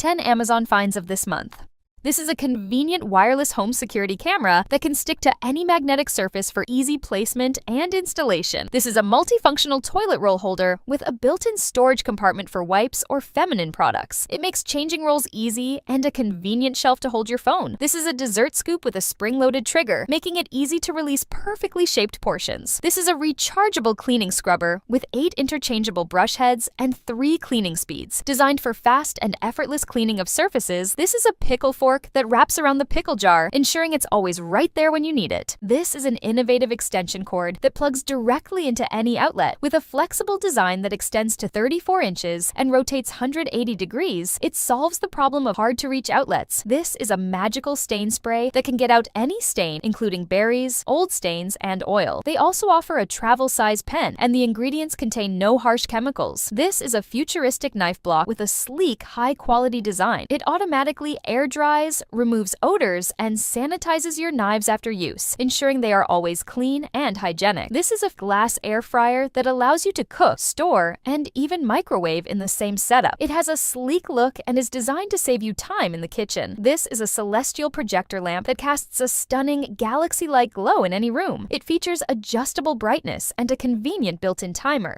10 Amazon finds of this month. This is a convenient wireless home security camera that can stick to any magnetic surface for easy placement and installation. This is a multifunctional toilet roll holder with a built-in storage compartment for wipes or feminine products. It makes changing rolls easy and a convenient shelf to hold your phone. This is a dessert scoop with a spring-loaded trigger, making it easy to release perfectly shaped portions. This is a rechargeable cleaning scrubber with 8 interchangeable brush heads and 3 cleaning speeds. Designed for fast and effortless cleaning of surfaces, this is a pickle fork that wraps around the pickle jar, ensuring it's always right there when you need it. This is an innovative extension cord that plugs directly into any outlet. With a flexible design that extends to 34 inches and rotates 180 degrees, it solves the problem of hard-to-reach outlets. This is a magical stain spray that can get out any stain, including berries, old stains, and oil. They also offer a travel-size pen, and the ingredients contain no harsh chemicals. This is a futuristic knife block with a sleek, high-quality design. It automatically air dries, removes odors, and sanitizes your knives after use, ensuring they are always clean and hygienic. This is a glass air fryer that allows you to cook, store, and even microwave in the same setup. It has a sleek look and is designed to save you time in the kitchen. This is a celestial projector lamp that casts a stunning galaxy-like glow in any room. It features adjustable brightness and a convenient built-in timer.